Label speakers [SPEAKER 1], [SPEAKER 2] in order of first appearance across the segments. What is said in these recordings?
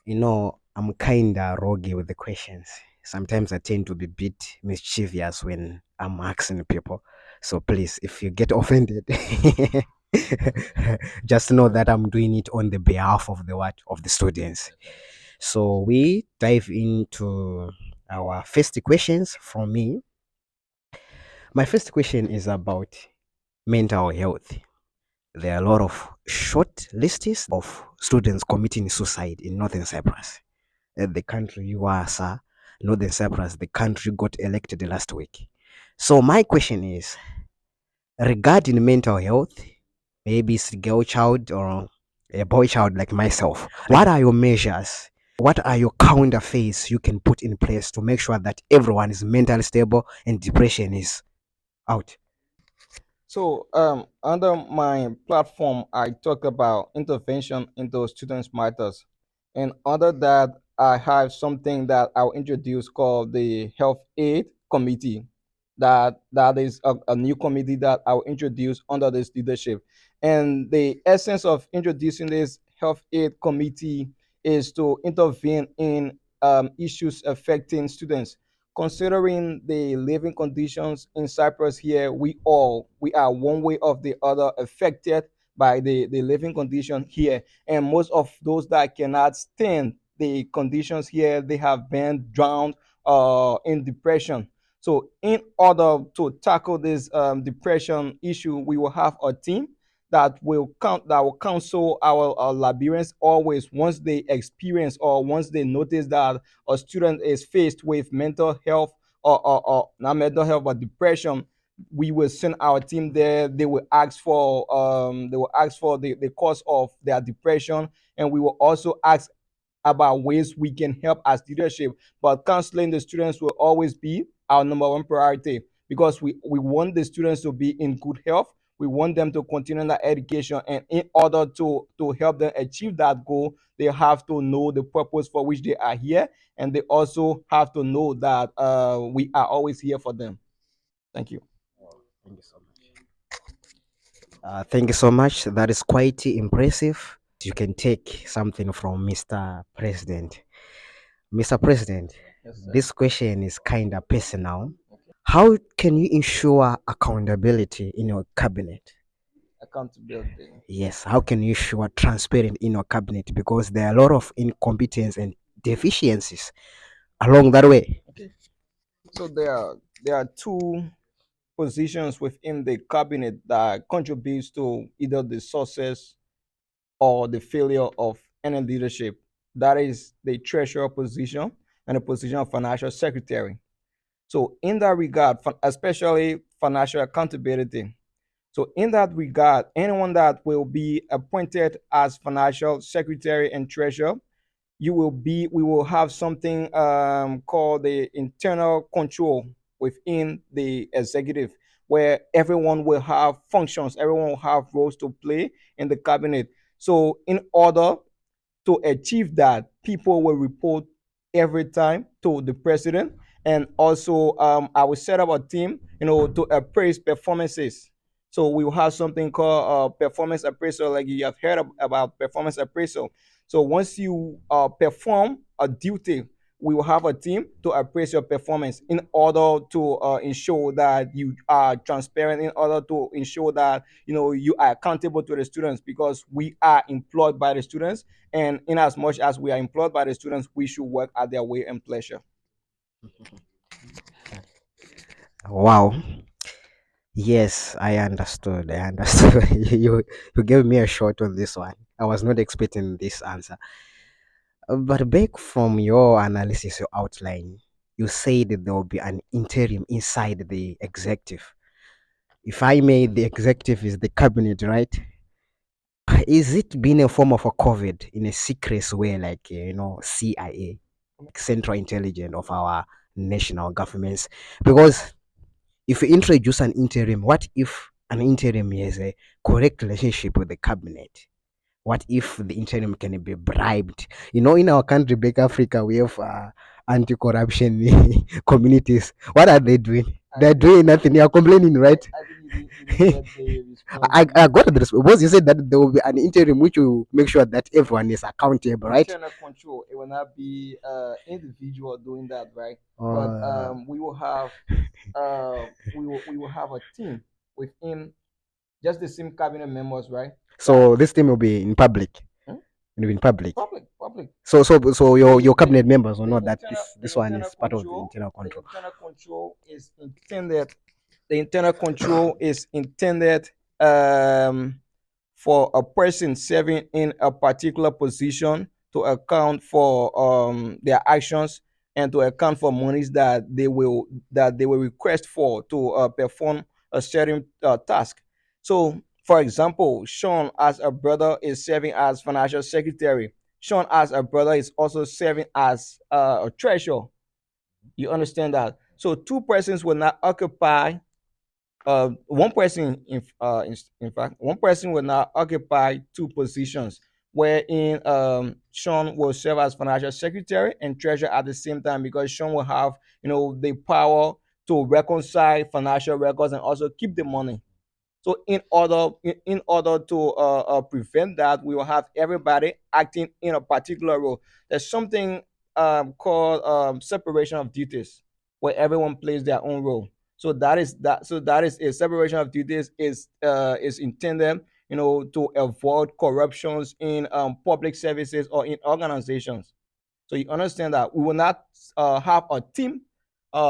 [SPEAKER 1] I'm kinda roguey with the questions. Sometimes I tend to be a bit mischievous when I'm asking people. So please, if you get offended, just know that I'm doing it on the behalf of the what of the students. So we dive into our first questions from me. My first question is about mental health. There are a lot of short lists of students committing suicide in Northern Cyprus. The country you are, sir, Northern Cyprus, the country got elected last week. So my question is regarding mental health, maybe it's a girl child or a boy child like myself. What are your measures? What are your counterfeits you can put in place to make sure that everyone is mentally stable and depression is out?
[SPEAKER 2] So, under my platform, I talk about intervention into students' matters, and under that, I have something that I'll introduce called the Health Aid Committee. That is a new committee that I'll introduce under this leadership. And the essence of introducing this Health Aid Committee is to intervene in issues affecting students. Considering the living conditions in Cyprus here, we are one way or the other affected by the living condition here. And most of those that cannot stand the conditions here, they have been drowned in depression. So in order to tackle this depression issue, we will have a team that will counsel our Liberians always once they experience or once they notice that a student is faced with mental health or not mental health but depression. We will send our team there. They will ask for the cause of their depression, and we will also ask about ways we can help as leadership. But counseling the students will always be our number one priority because we want the students to be in good health. We want them to continue their education, and in order to help them achieve that goal, they have to know the purpose for which they are here, and they also have to know that we are always here for them. Thank you.
[SPEAKER 1] Thank you so much. Thank you so much. That is quite impressive. You can take something from Mr. President. Mr. President,
[SPEAKER 2] Yes, sir.
[SPEAKER 1] this question is kind of personal. How can you ensure accountability in your cabinet?
[SPEAKER 2] Accountability.
[SPEAKER 1] Yes, how can you ensure transparent in your cabinet? Because there are a lot of incompetence and deficiencies along that way.
[SPEAKER 2] Okay. So there are two positions within the cabinet that contributes to either the success or the failure of any leadership. That is the treasurer position and the position of financial secretary. So in that regard, especially financial accountability. So in that regard, anyone that will be appointed as financial secretary and treasurer, we will have something called the internal control within the executive, where everyone will have functions, everyone will have roles to play in the cabinet. So in order to achieve that, people will report every time to the president. And also, I will set up a team, to appraise performances. So we will have something called performance appraisal, like you have heard about performance appraisal. So once you perform a duty, we will have a team to appraise your performance in order to ensure that you are transparent, in order to ensure that you are accountable to the students, because we are employed by the students, and in as much as we are employed by the students, we should work at their way and pleasure.
[SPEAKER 1] Wow. Yes, I understood. I understood. You gave me a shot on this one. I was not expecting this answer. But back from your analysis, your outline, you said that there will be an interim inside the executive. If I may, the executive is the cabinet, right? Is it being a form of a COVID in a secret way, like CIA, Central Intelligence of our national governments? Because if you introduce an interim, what if an interim has a correct relationship with the cabinet? What if the interim can be bribed? In our country, back Africa, we have anti-corruption communities. What are they doing? They're doing nothing. They are complaining, right?
[SPEAKER 2] you didn't get the response.
[SPEAKER 1] I got the response. Once you said that there will be an interim which will make sure that everyone is accountable, right?
[SPEAKER 2] Internal control. It will not be individual doing that, right? But
[SPEAKER 1] Uh,
[SPEAKER 2] we will have we will have a team within just the same cabinet members, right? That
[SPEAKER 1] so this thing will be in public.
[SPEAKER 2] hmm?
[SPEAKER 1] It will be in public.
[SPEAKER 2] Public.
[SPEAKER 1] So your cabinet members will
[SPEAKER 2] The
[SPEAKER 1] know that
[SPEAKER 2] internal
[SPEAKER 1] this one is part of the internal
[SPEAKER 2] the
[SPEAKER 1] control.
[SPEAKER 2] internal control is intended for a person serving in a particular position to account for their actions and to account for monies that they will request for to perform a certain task. So, for example, Sean as a brother is serving as financial secretary. Sean as a brother is also serving as a treasurer. You understand that? So two persons will not occupy one person in fact one person will now occupy two positions wherein Sean will serve as financial secretary and treasurer at the same time because Sean will have the power to reconcile financial records and also keep the money. So in order to prevent that, we will have everybody acting in a particular role. There's something called separation of duties, where everyone plays their own role. So that is that. So that is a separation of duties is intended, to avoid corruptions in public services or in organizations. So you understand that we will not have a team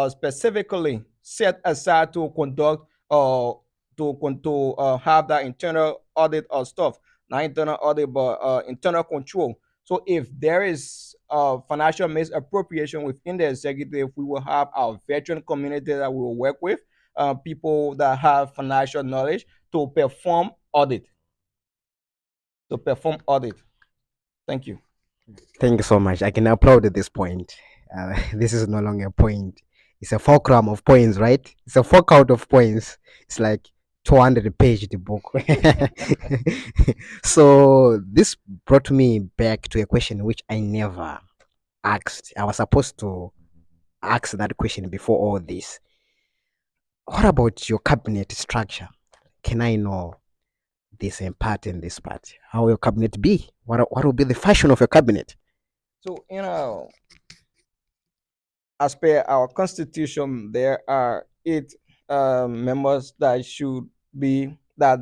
[SPEAKER 2] specifically set aside to conduct to have that internal audit or stuff, not internal audit but internal control. So if there is financial misappropriation within the executive, we will have our veteran community that we will work with, people that have financial knowledge to perform audit. To perform audit. Thank you.
[SPEAKER 1] Thank you so much. I can applaud at this point. This is no longer a point. It's a fulcrum of points, right? It's a fork out of points. It's like 200 page the book. So this brought me back to a question which I never asked. I was supposed to ask that question before all this. What about your cabinet structure? Can I know this and part and this part? How will your cabinet be? What will be the fashion of your cabinet?
[SPEAKER 2] So as per our constitution, there are eight members that should be that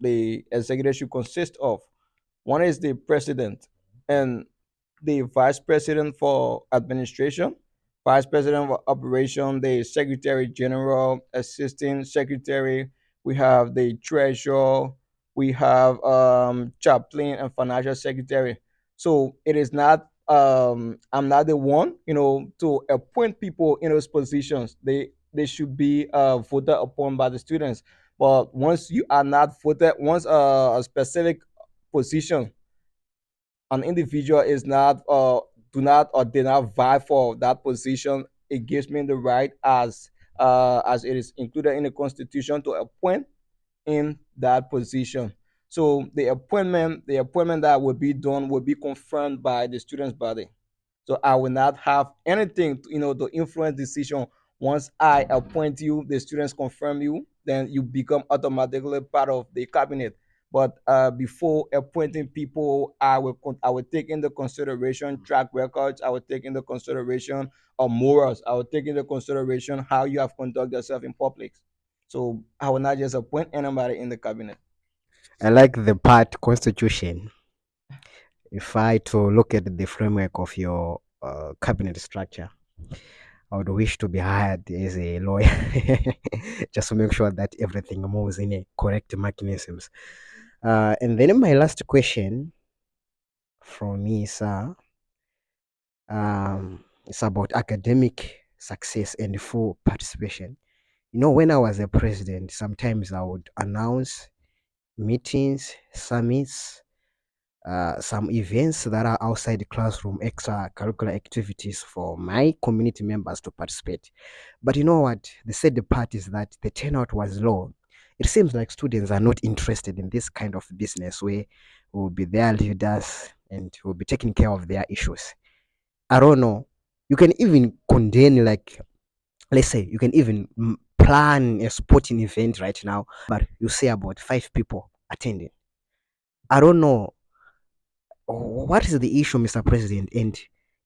[SPEAKER 2] the executive should consist of. One is the president and the vice president for administration, vice president for operation, the secretary general, assistant secretary. We have the treasurer. We have chaplain and financial secretary. So it is not. I'm not the one, to appoint people in those positions. They should be voted upon by the students. But once you are not voted, once a specific position, an individual is not do not or did not vie for that position, it gives me the right as it is included in the constitution to appoint in that position. So the appointment that will be done will be confirmed by the students body. So I will not have anything to influence decision. Once I appoint you, the students confirm you, then you become automatically part of the cabinet. But before appointing people, I will take into consideration track records. I will take into consideration morals. I will take into consideration how you have conducted yourself in public. So I will not just appoint anybody in the cabinet.
[SPEAKER 1] I like the part constitution. If I to look at the framework of your cabinet structure, I would wish to be hired as a lawyer just to make sure that everything moves in a correct mechanisms. And then my last question from me, sir, it's about academic success and full participation. When I was a president, sometimes I would announce meetings, summits, some events that are outside the classroom, extracurricular activities for my community members to participate. But you know what? The sad part is that the turnout was low. It seems like students are not interested in this kind of business where we'll be their leaders and we'll be taking care of their issues. I don't know. You can even condemn, like, let's say, you can even plan a sporting event right now, but you say about 5 people attending. I don't know what is the issue, Mr. President, and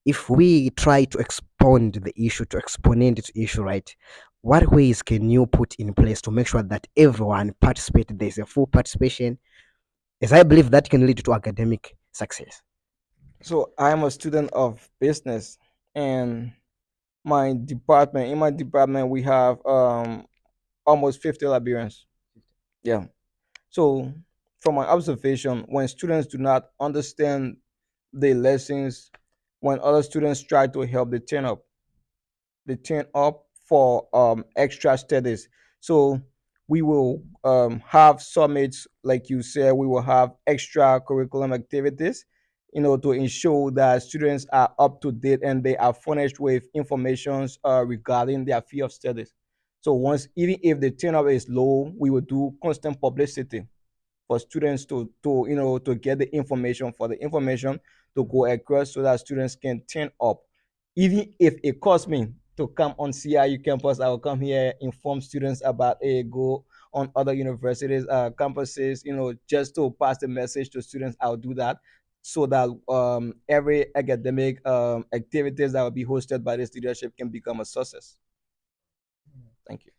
[SPEAKER 1] if we try to expound the issue, to exponent the issue, right? What ways can you put in place to make sure that everyone participate? There's a full participation, as I believe that can lead to academic success.
[SPEAKER 2] So I'm a student of business, and in my department we have almost 50 librarians. Yeah. So from my observation, when students do not understand the lessons, when other students try to help, they turn up for extra studies. So we will have summits, like you said, we will have extra curriculum activities, to ensure that students are up to date and they are furnished with information regarding their field of studies. So once, even if the turnout is low, we will do constant publicity for students to get the information, for the information to go across so that students can turn up. Even if it costs me to come on CIU campus, I will come here, inform students about a go on other universities campuses, just to pass the message to students. I'll do that so that every academic activities that will be hosted by this leadership can become a success. Thank you.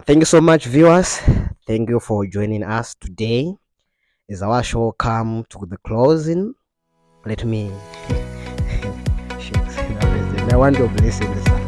[SPEAKER 1] Thank you so much, viewers. Thank you for joining us today. As our show come to the closing, let me shake the president. I want to bless you, sir.